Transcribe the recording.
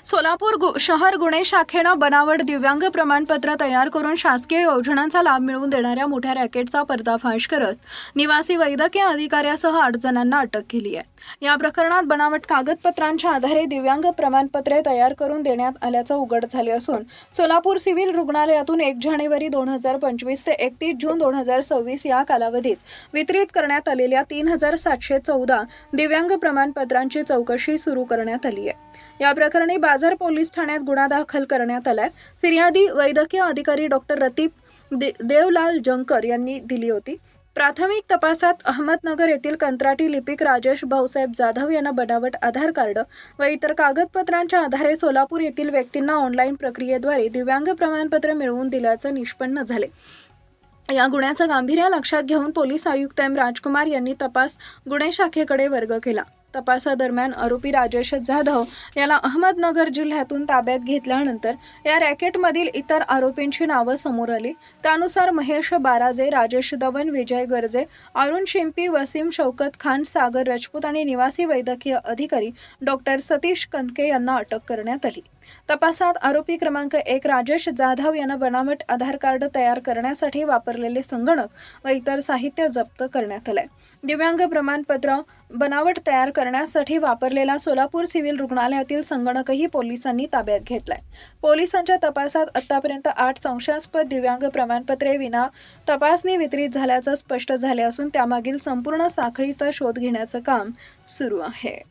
सोलापूर शहर गुन्हे शाखेनं बनावट दिव्यांग प्रमाणपत्र तयार करून शासकीय योजनांचा लाभ मिळवून देणाऱ्या मोठ्या रॅकेटचा पर्दाफाश करत निवासी वैद्यकीय अधिकाऱ्यासह 8 जणांना अटक केली आहे। या प्रकरणात बनावट कागदपत्रांच्या आधारे दिव्यांग प्रमाणपत्रे तयार करून देण्यात आल्याचं उघड झाले असून सोलापूर सिव्हिल रुग्णालयातून 1 जानेवारी 2025 ते 31 जून 2026 या कालावधीत वितरित करण्यात आलेल्या 3714 दिव्यांग प्रमाणपत्रांची चौकशी सुरू करण्यात आली आहे। या प्रकरणी बाजार पोलीस ठाण्यात गुन्हा दाखल करण्यात आलाय। फिर्यादी वैद्यकीय अधिकारी डॉक्टर रतीप देवलाल जंकर यांनी दिली होती। प्राथमिक तपासात अहमदनगर येथील कंत्राटी लिपिक राजेश भाऊसाहेब जाधव यांना बनावट आधार कार्ड व इतर कागदपत्रांच्या आधारे सोलापूर येथील व्यक्तींना ऑनलाईन प्रक्रियेद्वारे दिव्यांग प्रमाणपत्र मिळवून दिल्याचं निष्पन्न झाले। या गुन्ह्याचं गांभीर्य लक्षात घेऊन पोलीस आयुक्त एम राजकुमार यांनी तपास गुन्हे शाखेकडे वर्ग केला। तपासादरम्यान आरोपी राजेश जाधव याला अहमदनगर जिल्ह्यातून ताब्यात घेतल्यानंतर या रॅकेटमधील इतर आरोपींची नावं समोर आली। त्यानुसार महेश बाराजे, राजेश दवन, विजय गर्जे, अरुण शिंपी, वसीम शौकत खान, सागर राजपूत आणि निवासी वैद्यकीय अधिकारी डॉक्टर सतीश कनके यांना अटक करण्यात आली। तपासात आरोपी क्रमांक 1 राजेश जाधव यांना बनावट आधार कार्ड तयार करण्यासाठी वापरलेले संगणक व इतर साहित्य जप्त करण्यात आले। दिव्यांग प्रमाणपत्र बनावट तयार करण्यासाठी वापरलेला सोलापूर सिव्हिल रुग्णालयातील संगणकही पोलिसांनी ताब्यात घेतलाय। पोलिसांच्या तपासात आतापर्यंत 8 संशयास्पद दिव्यांग प्रमाणपत्रे विना तपासणी वितरित झाल्याचं स्पष्ट झाले असून त्यामागील संपूर्ण साखळीचा शोध घेण्याचं काम सुरू आहे।